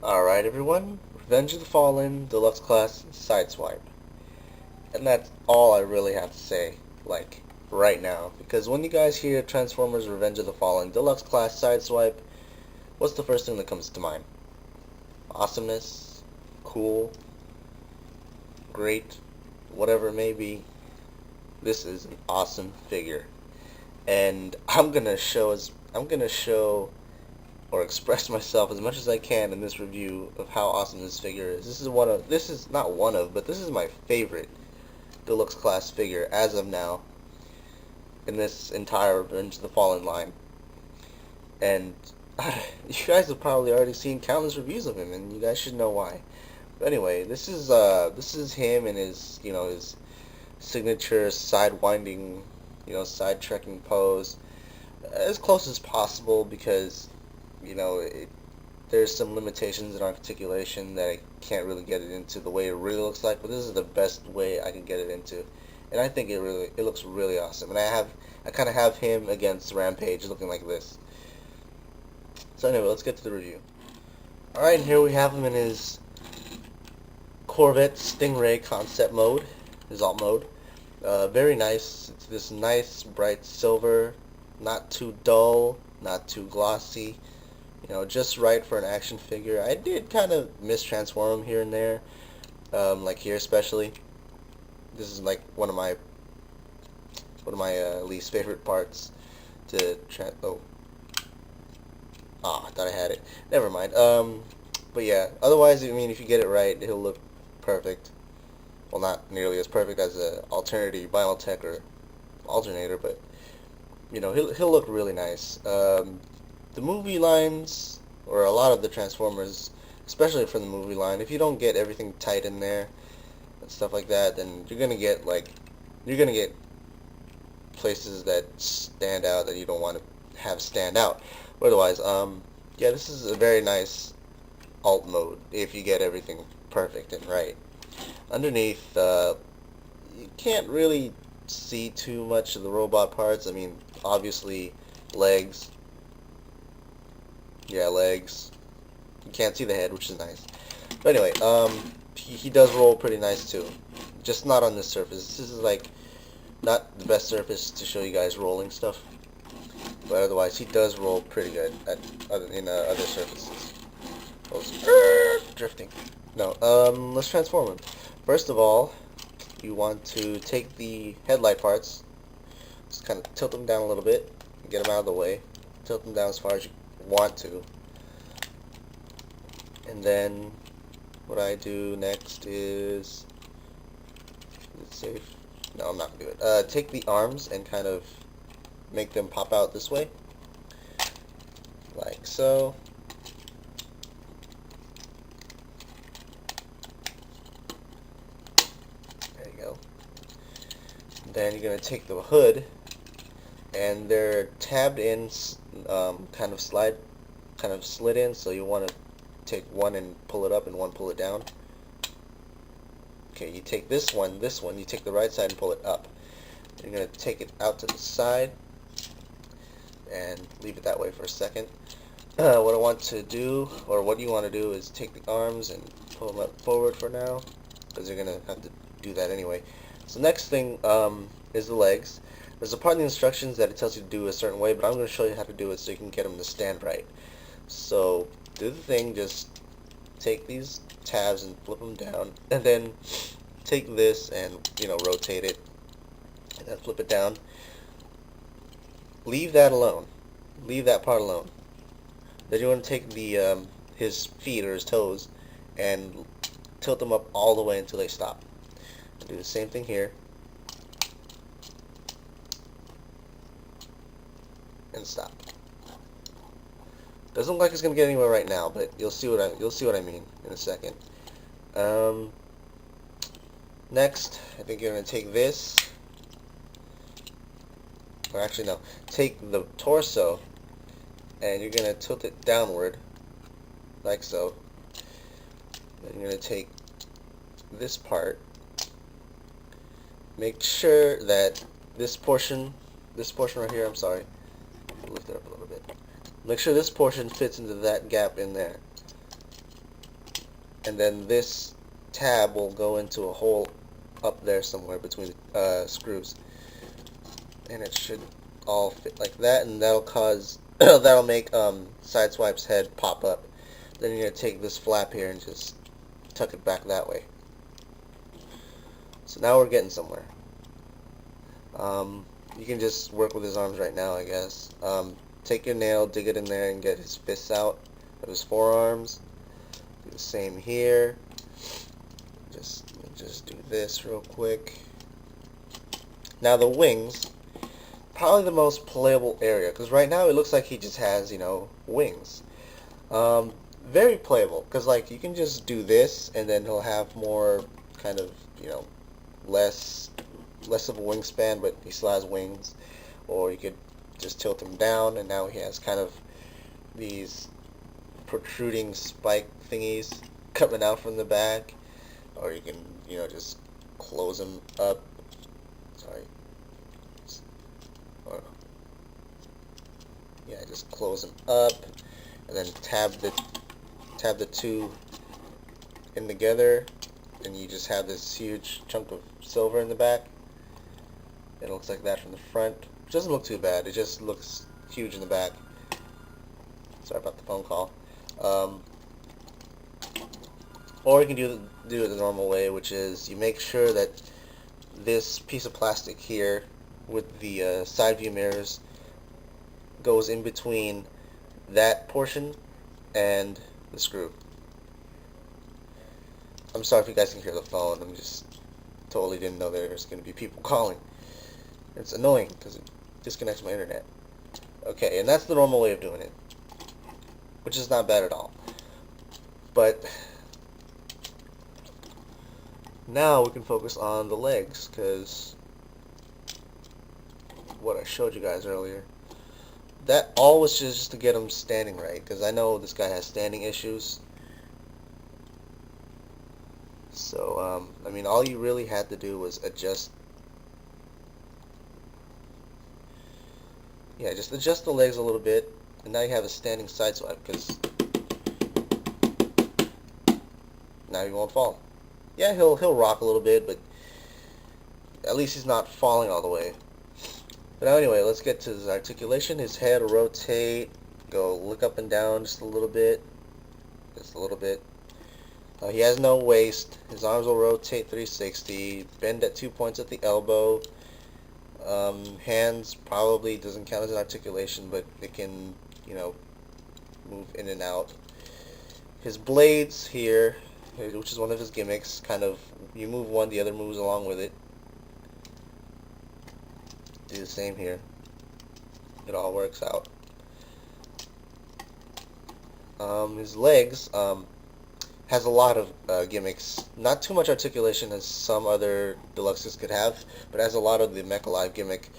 Alright everyone, Revenge of the Fallen, Deluxe Class, Sideswipe. And that's all I really have to say, like, right now. Because when you guys hear Transformers Revenge of the Fallen, Deluxe Class, Sideswipe, what's the first thing that comes to mind? Awesomeness? Cool? Great? Whatever it may be. This is an awesome figure. And I'm gonna show or express myself as much as I can in this review of how awesome this figure is. This is not one of, but this is my favorite Deluxe class figure as of now in this entire Revenge of the Fallen line. And you guys have probably already seen countless reviews of him, and you guys should know why. But anyway, this is him in his his signature side winding, side trekking pose, as close as possible because you know it, there's some limitations in articulation that I can't really get it into the way it really looks like, but this is the best way I can get it into. And I think it looks really awesome. And I kind of have him against Rampage looking like this. So anyway, let's get to the review. Alright, and here we have him in his Corvette Stingray concept mode, his alt mode. Very nice. It's this nice bright silver, not too dull, not too glossy. Just right for an action figure. I did kind of mistransform him here and there, like here especially. This is like one of my least favorite parts to I thought I had it. Never mind. But yeah. Otherwise, I mean, if you get it right, he'll look perfect. Well, not nearly as perfect as a alternative Biotech or alternator, but he'll look really nice. The movie lines, or a lot of the Transformers, especially from the movie line, if you don't get everything tight in there and stuff like that, then you're gonna get places that stand out that you don't want to have stand out. But otherwise, yeah, this is a very nice alt mode if you get everything perfect and right. Underneath, you can't really see too much of the robot parts. I mean, obviously, legs. Yeah, legs. You can't see the head, which is nice. But anyway, he does roll pretty nice too. Just not on this surface. This is like not the best surface to show you guys rolling stuff. But otherwise, he does roll pretty good in other surfaces. Drifting. No, let's transform him. First of all, you want to take the headlight parts, just kind of tilt them down a little bit, get them out of the way. Tilt them down as far as you want to. And then what I do next is, is it safe? No, I'm not gonna do it. Take the arms and kind of make them pop out this way, like so. There you go. Then you're gonna take the hood, and they're tabbed in, kind of slid in, so you want to take one and pull it up and one pull it down. Okay, you take this one, you take the right side and pull it up. You're going to take it out to the side and leave it that way for a second. What I want to do, or what you want to do, is take the arms and pull them up forward for now, because you're going to have to do that anyway. So next thing is the legs. There's a part in the instructions that it tells you to do a certain way, but I'm going to show you how to do it so you can get them to stand right. So do the thing, just take these tabs and flip them down, and then take this and rotate it, and then flip it down. Leave that alone. Leave that part alone. Then you want to take the his feet or his toes and tilt them up all the way until they stop. Do the same thing here. And stop. Doesn't look like it's gonna get anywhere right now, but you'll see what I mean in a second. Next, I think you're gonna take this, or actually no, take the torso, and you're gonna tilt it downward, like so. Then you're gonna take this part. Make sure that this portion right here. I'm sorry. Lift it up a little bit. Make sure this portion fits into that gap in there. and then this tab will go into a hole up there somewhere between screws, and it should all fit like that, and that'll cause that'll make Sideswipe's head pop up. Then you're gonna take this flap here and just tuck it back that way. So now we're getting somewhere. You can just work with his arms right now, I guess. Take your nail, dig it in there, and get his fists out of his forearms. Do the same here. Just do this real quick. Now the wings, probably the most playable area, because right now it looks like he just has, wings. Very playable, because like you can just do this, and then he'll have more kind of, less of a wingspan, but he still has wings. Or you could just tilt him down, and now he has kind of these protruding spike thingies coming out from the back. Or you can, just close him up. Sorry. Or, yeah, just close him up, and then tab the two in together, and you just have this huge chunk of silver in the back. It looks like that from the front. It doesn't look too bad. It just looks huge in the back. Sorry about the phone call. Or you can do it the normal way, which is you make sure that this piece of plastic here with the side view mirrors goes in between that portion and the screw. I'm sorry if you guys can hear the phone. I'm just totally didn't know there was going to be people calling. It's annoying because it disconnects my internet. Okay, and that's the normal way of doing it, which is not bad at all. But now we can focus on the legs, because what I showed you guys earlier, that all was just to get him standing right, because I know this guy has standing issues. So, I mean, all you really had to do was adjust, just adjust the legs a little bit, and now you have a standing Sideswipe, because now he won't fall. Yeah, he'll rock a little bit, but at least he's not falling all the way. But now anyway, let's get to his articulation. His head will rotate, go look up and down just a little bit. Just a little bit. He has no waist. His arms will rotate 360, bend at 2 points at the elbow. Hands probably doesn't count as an articulation, but it can, move in and out. His blades here, which is one of his gimmicks, kind of, you move one, the other moves along with it. Do the same here. It all works out. His legs has a lot of gimmicks. Not too much articulation as some other Deluxes could have, but has a lot of the Mecha Live gimmick.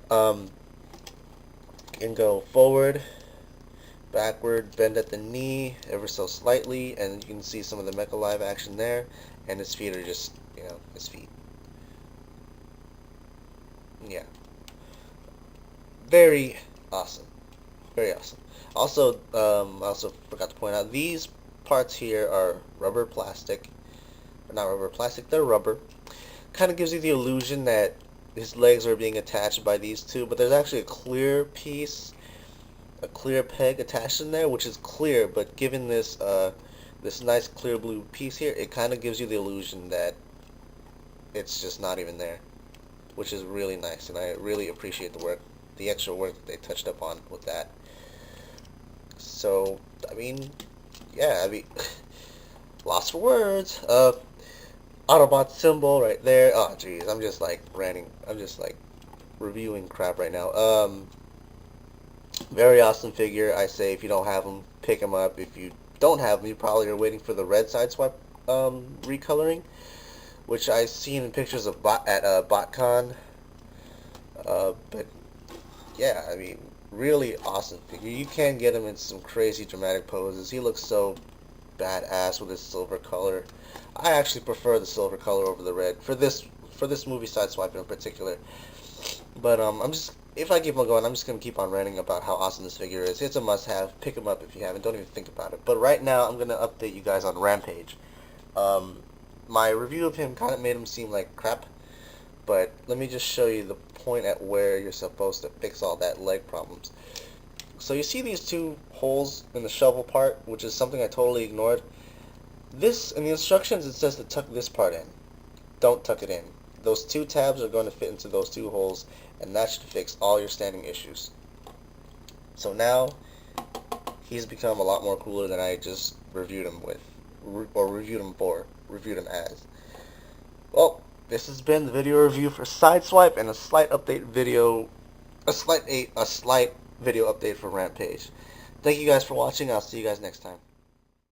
Can go forward, backward, bend at the knee ever so slightly, and you can see some of the Mecha Live action there. And his feet are just, his feet. Yeah. Very awesome. Very awesome. Also, I also forgot to point out, these parts here are rubber plastic. Or not rubber plastic, they're rubber. Kind of gives you the illusion that his legs are being attached by these two, but there's actually a clear piece, a clear peg attached in there, which is clear, but given this this nice clear blue piece here, it kind of gives you the illusion that it's just not even there, which is really nice, and I really appreciate the extra work that they touched up on with that. So, I mean, lost for words. Autobot symbol right there. Oh, jeez, I'm just like ranting. I'm just like reviewing crap right now. Very awesome figure. I say if you don't have them, pick them up. If you don't have them, you probably are waiting for the red Sideswipe recoloring, which I've seen in pictures of at BotCon. But yeah, I mean, really awesome figure. You can get him in some crazy dramatic poses. He looks so badass with his silver color. I actually prefer the silver color over the red for this movie Sideswipe in particular. But I'm just if I keep on going, I'm just going to keep on ranting about how awesome this figure is. It's a must-have. Pick him up if you haven't. Don't even think about it. But right now, I'm going to update you guys on Rampage. My review of him kind of made him seem like crap, but let me just show you the point at where you're supposed to fix all that leg problems. So you see these two holes in the shovel part, which is something I totally ignored. This, in the instructions, it says to tuck this part in. Don't tuck it in. Those two tabs are going to fit into those two holes, and that should fix all your standing issues. So now, he's become a lot more cooler than I just reviewed him with, or reviewed him as. Well, this has been the video review for Sideswipe and a slight video update for Rampage. Thank you guys for watching. I'll see you guys next time.